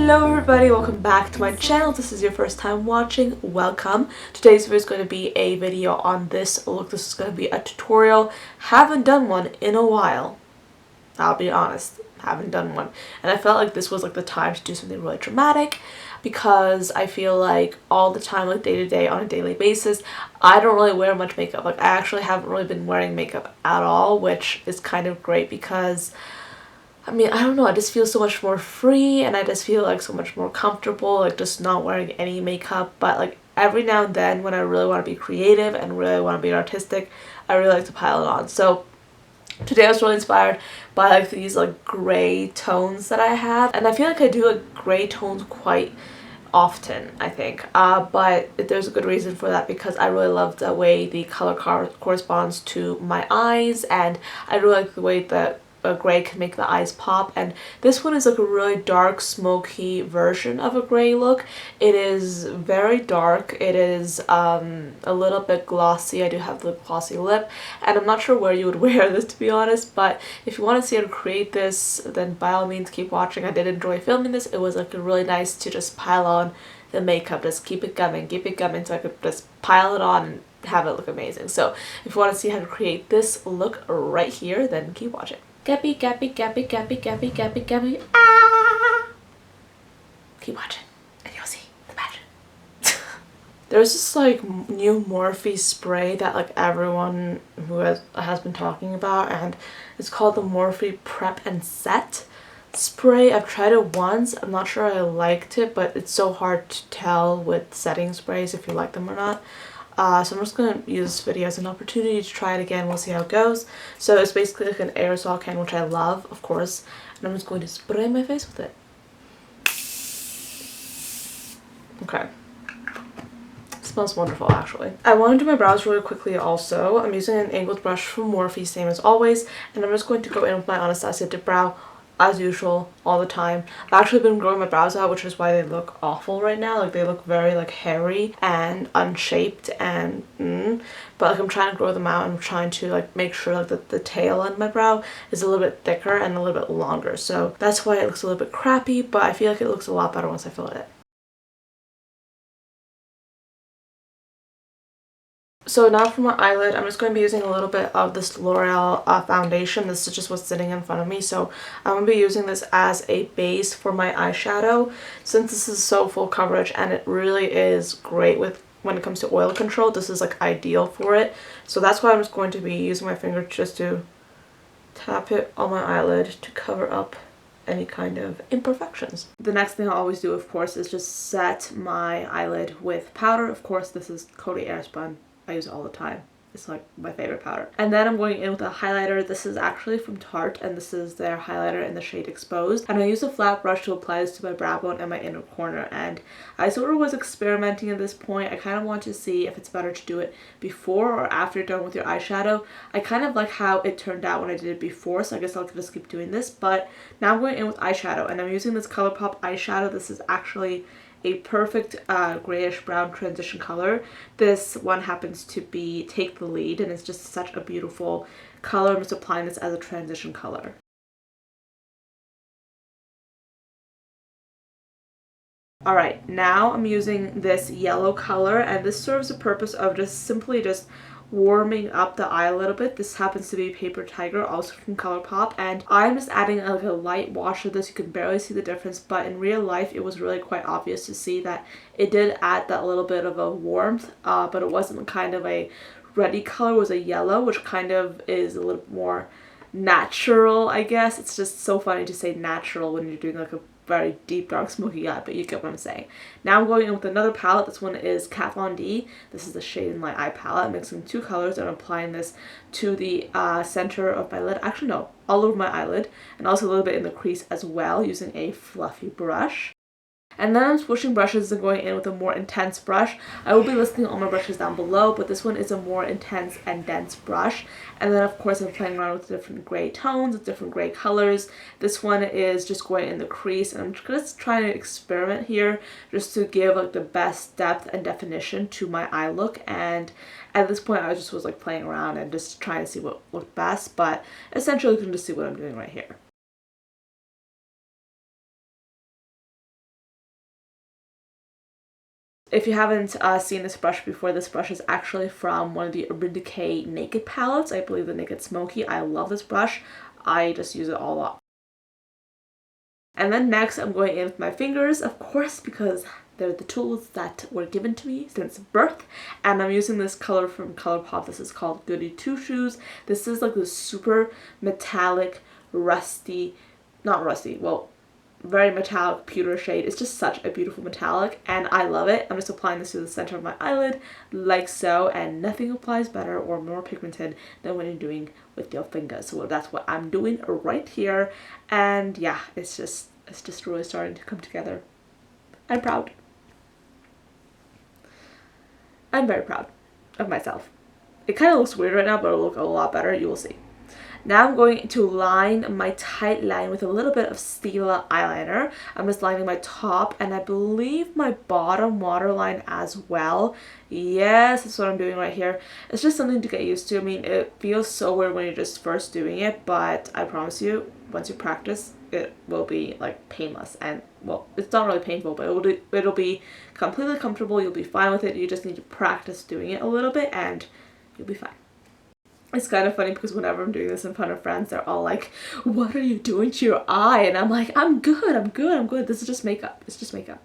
Hello everybody, welcome back to my channel. If this is your first time watching, welcome. Today's video is going to be a video on this look. This is going to be a tutorial. Haven't done one in a while. I'll be honest, haven't done one. And I felt like this was like the time to do something really dramatic because I feel like all the time, like day to day on a daily basis, I don't really wear much makeup. Like I actually haven't really been wearing makeup at all, which is kind of great because I mean, I don't know, I just feel so much more free and I just feel like so much more comfortable, like just not wearing any makeup. But like every now and then when I really want to be creative and really want to be artistic, I really like to pile it on. So today I was really inspired by like these like gray tones that I have, and I feel like I do like gray tones quite often, I think, but there's a good reason for that because I really love the way the color corresponds to my eyes, and I really like the way that a gray can make the eyes pop. And this one is like a really dark smoky version of a gray look. It is very dark. It is a little bit glossy. I do have the glossy lip, and I'm not sure where you would wear this, to be honest, but if you want to see how to create this, then by all means keep watching. I did enjoy filming this. It was like really nice to just pile on the makeup, just keep it coming so I could just pile it on and have it look amazing. So if you want to see how to create this look right here, then keep watching. Gappy, gappy, gappy, gappy, gappy, gappy, gappy, ah! Keep watching and you'll see the magic. There's this like new Morphe spray that like everyone who has been talking about, and it's called the Morphe Prep and Set spray. I've tried it once. I'm not sure I liked it, but it's so hard to tell with setting sprays if you like them or not. So I'm just going to use this video as an opportunity to try it again. We'll see how it goes. So it's basically like an aerosol can, which I love, of course. And I'm just going to spray my face with it. Okay. It smells wonderful, actually. I want to do my brows really quickly also. I'm using an angled brush from Morphe, same as always. And I'm just going to go in with my Anastasia dip brow, as usual, all the time. I've actually been growing my brows out, which is why they look awful right now. Like they look very like hairy and unshaped and but like I'm trying to grow them out. I'm trying to like make sure like that the tail end of my brow is a little bit thicker and a little bit longer. So that's why it looks a little bit crappy, but I feel like it looks a lot better once I fill it. So now for my eyelid, I'm just going to be using a little bit of this L'Oreal foundation. This is just what's sitting in front of me. So I'm going to be using this as a base for my eyeshadow, since this is so full coverage and it really is great when it comes to oil control. This is like ideal for it. So that's why I'm just going to be using my finger just to tap it on my eyelid to cover up any kind of imperfections. The next thing I always do, of course, is just set my eyelid with powder. Of course, this is Coty Airspun. I use it all the time. It's like my favorite powder. And then I'm going in with a highlighter. This is actually from Tarte, and this is their highlighter in the shade Exposed. And I use a flat brush to apply this to my brow bone and my inner corner. And I sort of was experimenting at this point. I kind of want to see if it's better to do it before or after you're done with your eyeshadow. I kind of like how it turned out when I did it before, so I guess I'll just keep doing this. But now I'm going in with eyeshadow, and I'm using this Colourpop eyeshadow. This is actually a perfect grayish brown transition color. This one happens to be Take the Lead, and it's just such a beautiful color. I'm just applying this as a transition color. Alright, now I'm using this yellow color, and this serves the purpose of just simply warming up the eye a little bit. This happens to be Paper Tiger, also from Colourpop, and I'm just adding like a light wash of this. You can barely see the difference, but in real life it was really quite obvious to see that it did add that little bit of a warmth, but it wasn't kind of a reddy color. It was a yellow, which kind of is a little more natural, I guess. It's just so funny to say natural when you're doing like a very deep dark smoky eye, but you get what I'm saying. Now I'm going in with another palette. This one is Kat Von D. This is the Shade in My Eye palette. I'm mixing two colors and I'm applying this to the center of my lid. Actually no, all over my eyelid, and also a little bit in the crease as well, using a fluffy brush. And then I'm switching brushes and going in with a more intense brush. I will be listing all my brushes down below, but this one is a more intense and dense brush. And then of course I'm playing around with different gray tones, with different gray colors. This one is just going in the crease, and I'm just trying to experiment here just to give like the best depth and definition to my eye look. And at this point I just was like playing around and just trying to see what looked best, but essentially you can just see what I'm doing right here. If you haven't seen this brush before, this brush is actually from one of the Urban Decay Naked palettes. I believe the Naked Smoky. I love this brush. I just use it all up. And then next I'm going in with my fingers, of course, because they're the tools that were given to me since birth. And I'm using this color from Colourpop. This is called Goody Two Shoes. This is like this super metallic, rusty, not rusty, well, very metallic pewter shade. It's just such a beautiful metallic and I love it. I'm just applying this to the center of my eyelid like so, and nothing applies better or more pigmented than when you're doing with your fingers. So that's what I'm doing right here, and yeah, it's just really starting to come together. I'm proud. I'm very proud of myself. It kind of looks weird right now, but it'll look a lot better. You will see. Now I'm going to line my tight line with a little bit of Stila eyeliner. I'm just lining my top and I believe my bottom waterline as well. Yes, that's what I'm doing right here. It's just something to get used to. I mean, it feels so weird when you're just first doing it, but I promise you, once you practice, it will be like painless. And well, it's not really painful, but it'll be completely comfortable. You'll be fine with it. You just need to practice doing it a little bit and you'll be fine. It's kind of funny because whenever I'm doing this in front of friends, they're all like, what are you doing to your eye? And I'm like, I'm good, I'm good, I'm good. This is just makeup. It's just makeup.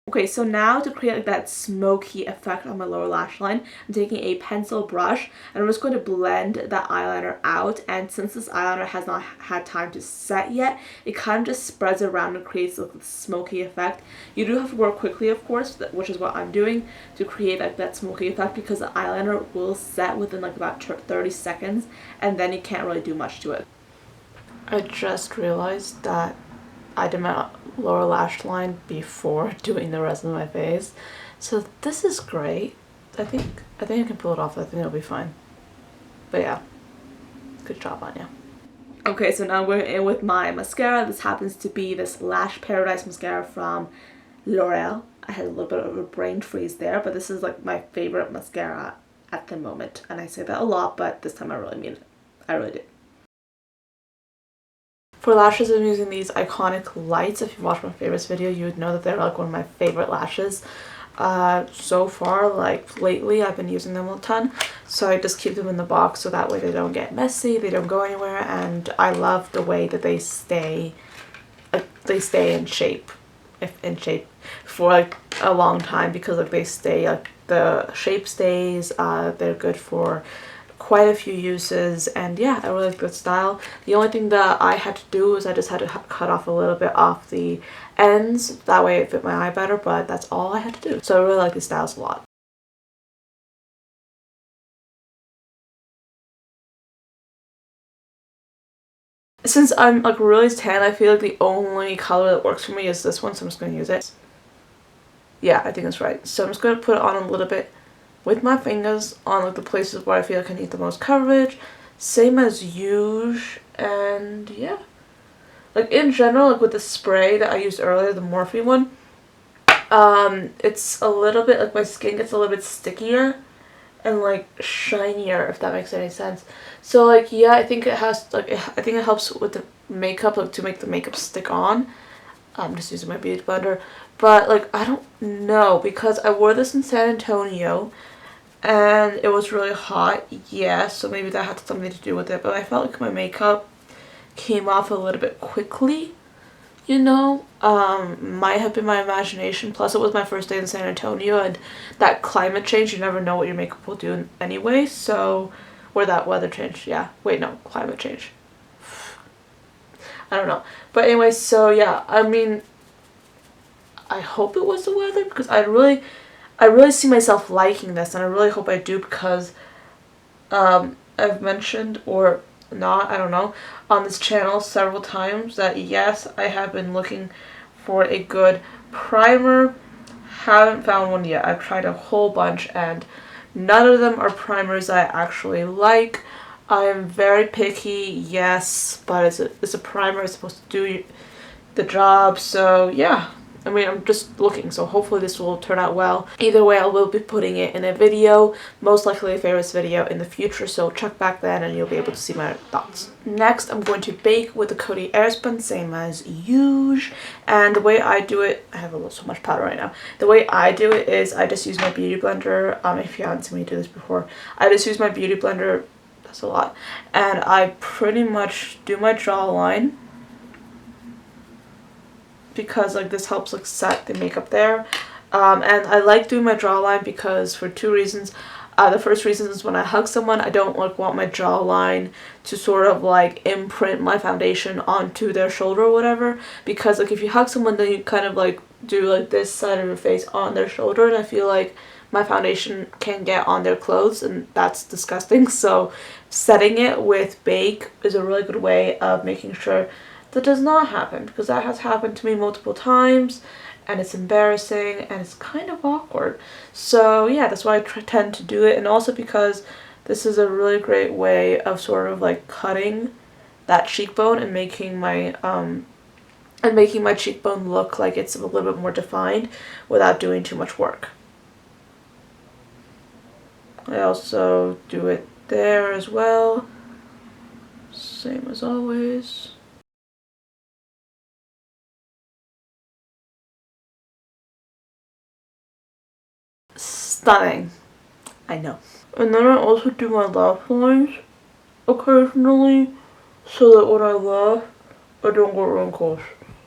Okay, so now to create like that smoky effect on my lower lash line, I'm taking a pencil brush and I'm just going to blend that eyeliner out. And since this eyeliner has not had time to set yet, it kind of just spreads around and creates like a smoky effect. You do have to work quickly, of course, which is what I'm doing to create like that smoky effect, because the eyeliner will set within like about 30 seconds and then you can't really do much to it. I just realized that I did my lower lash line before doing the rest of my face, so this is great. I think I can pull it off. I think it'll be fine. But yeah, good job on you. Okay, so now we're in with my mascara. This happens to be this Lash Paradise mascara from L'Oreal. I had a little bit of a brain freeze there, but this is like my favorite mascara at the moment, and I say that a lot, but this time I really mean it. I really do. For lashes, I'm using these iconic lights. If you watched my favorites video, you would know that they're like one of my favorite lashes. So far, like lately, I've been using them a ton. So I just keep them in the box so that way they don't get messy, they don't go anywhere, and I love the way that they stay in shape, for like a long time, because like they stay, like the shape stays. They're good for quite a few uses, and yeah, I really like the style. The only thing that I had to do is I just had to cut off a little bit off the ends, that way it fit my eye better, but that's all I had to do. So I really like these styles a lot. Since I'm like really tan, I feel like the only color that works for me is this one, so I'm just going to use it. Yeah, I think that's right. So I'm just going to put it on a little bit with my fingers on like the places where I feel like I need the most coverage, same as usual. And yeah, like in general, like with the spray that I used earlier, the Morphe one, it's a little bit like my skin gets a little bit stickier and like shinier, if that makes any sense. So like yeah, I think it has like, I think it helps with the makeup, like to make the makeup stick on. I'm just using my beauty blender, but like I don't know, because I wore this in San Antonio and it was really hot, yeah, so maybe that had something to do with it, but I felt like my makeup came off a little bit quickly, you know. Might have been my imagination, plus it was my first day in San Antonio, and that climate change, you never know what your makeup will do anyway, so, or that weather change, yeah, wait, no, climate change, I don't know, but anyway, so yeah, I mean, I hope it was the weather, because I really see myself liking this, and I really hope I do, because I've mentioned, or not, I don't know, on this channel several times that yes, I have been looking for a good primer. Haven't found one yet. I've tried a whole bunch and none of them are primers I actually like. I am very picky, yes, but it's a primer. It's supposed to do the job, so yeah, I mean, I'm just looking, so hopefully this will turn out well. Either way, I will be putting it in a video, most likely a favorites video in the future, so check back then and you'll be able to see my thoughts. Next, I'm going to bake with the Coty Airspun, same as usual. And the way I do it, I have so much powder right now. The way I do it is I just use my beauty blender. If you haven't seen me do this before, I just use my beauty blender. That's a lot. And I pretty much do my jawline, because like this helps like set the makeup there. And I like doing my jawline because for two reasons. The first reason is when I hug someone, I don't like want my jawline to sort of like imprint my foundation onto their shoulder or whatever, because like if you hug someone, then you kind of like do like this side of your face on their shoulder, and I feel like my foundation can get on their clothes and that's disgusting. So setting it with bake is a really good way of making sure that does not happen, because that has happened to me multiple times and it's embarrassing and it's kind of awkward. So yeah, that's why I tend to do it, and also because this is a really great way of sort of like cutting that cheekbone and making my cheekbone look like it's a little bit more defined without doing too much work. I also do it there as well, same as always. Stunning, I know. And then I also do my laugh lines occasionally, so that when I laugh, I don't get wrinkles.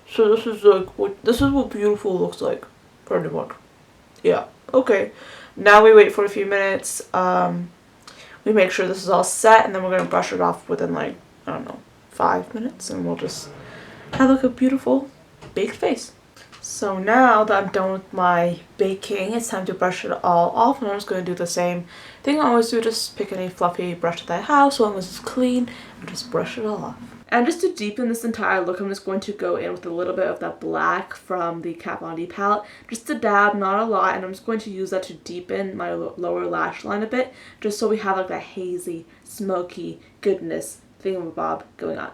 So this is like this is what beautiful looks like, pretty much. Yeah. Okay. Now we wait for a few minutes. We make sure this is all set, and then we're gonna brush it off within like, I don't know, 5 minutes, and we'll just have like a beautiful baked face. So now that I'm done with my baking, it's time to brush it all off, and I'm just going to do the same thing I always do, just pick any fluffy brush that I have, so long as it's clean, and just brush it all off. And just to deepen this entire look, I'm just going to go in with a little bit of that black from the Kat Von D palette, just a dab, not a lot, and I'm just going to use that to deepen my lower lash line a bit, just so we have like that hazy, smoky goodness thingamabob going on.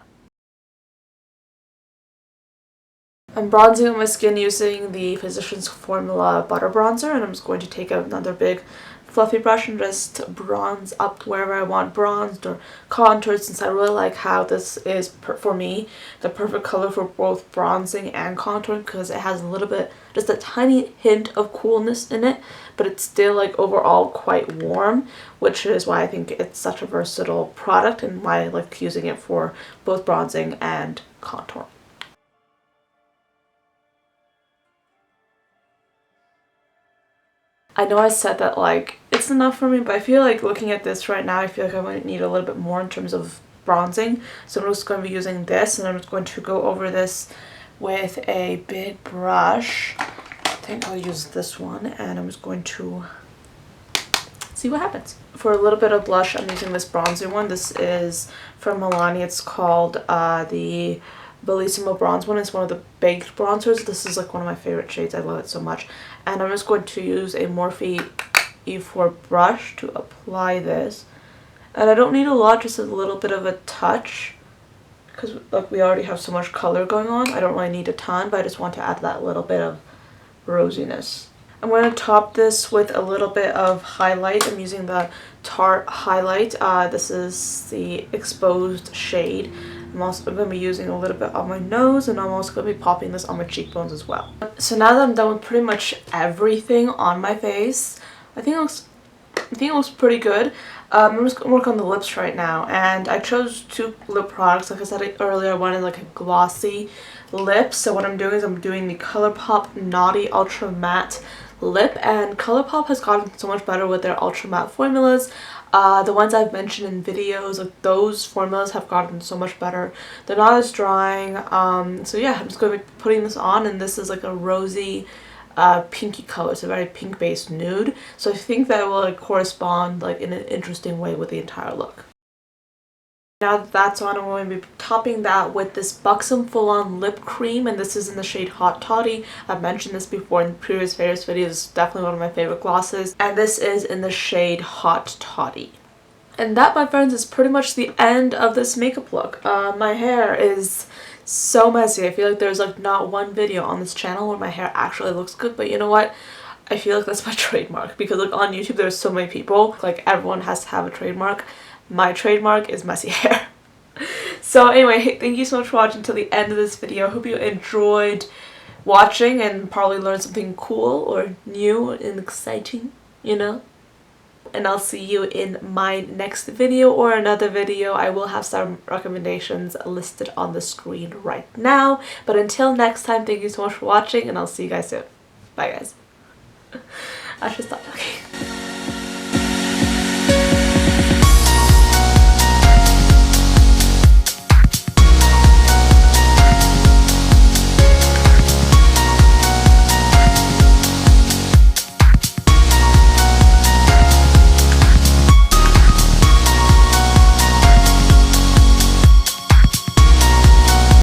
I'm bronzing on my skin using the Physicians Formula Butter Bronzer, and I'm just going to take another big fluffy brush and just bronze up wherever I want bronzed or contoured, since I really like how this is, for me, the perfect color for both bronzing and contouring, because it has a little bit, just a tiny hint of coolness in it, but it's still like overall quite warm, which is why I think it's such a versatile product and why I like using it for both bronzing and contouring. I know I said that like it's enough for me, but I feel like looking at this right now, I feel like I might need a little bit more in terms of bronzing. So I'm just going to be using this, and I'm just going to go over this with a big brush. I think I'll use this one, and I'm just going to see what happens. For a little bit of blush, I'm using this bronzer one. This is from Milani. It's called the Bellissimo bronze one. It's one of the baked bronzers. This is like one of my favorite shades. I love it so much. And I'm just going to use a Morphe E4 brush to apply this. And I don't need a lot, just a little bit of a touch, because like we already have so much color going on. I don't really need a ton, but I just want to add that little bit of rosiness. I'm going to top this with a little bit of highlight. I'm using the Tarte highlight. This is the exposed shade. I'm also going to be using a little bit on my nose, and I'm also going to be popping this on my cheekbones as well. So now that I'm done with pretty much everything on my face, I think it looks pretty good. I'm just going to work on the lips right now, and I chose two lip products. Like I said earlier, I wanted like a glossy lip, so what I'm doing is I'm doing the Colourpop Knotty Ultra Matte Lip, and Colourpop has gotten so much better with their ultra matte formulas. The ones I've mentioned in videos, like those formulas have gotten so much better. They're not as drying. So yeah, I'm just going to be putting this on, and this is like a rosy pinky color. It's a very pink based nude, so I think that will like correspond like in an interesting way with the entire look. Now that that's on, I'm going to be topping that with this Buxom full-on lip cream, and this is in the shade Hot Toddy. I've mentioned this before in previous favorites videos. It's definitely one of my favorite glosses, and this is in the shade Hot Toddy. And that, my friends, is pretty much the end of this makeup look. My hair is so messy. I feel like there's like not one video on this channel where my hair actually looks good, but you know what? I feel like that's my trademark, because like on YouTube there's so many people, like everyone has to have a trademark. My trademark is messy hair. So anyway, thank you so much for watching till the end of this video. I hope you enjoyed watching and probably learned something cool or new and exciting, you know. And I'll see you in my next video or another video. I will have some recommendations listed on the screen right now. But until next time, thank you so much for watching, and I'll see you guys soon. Bye guys. I should stop talking.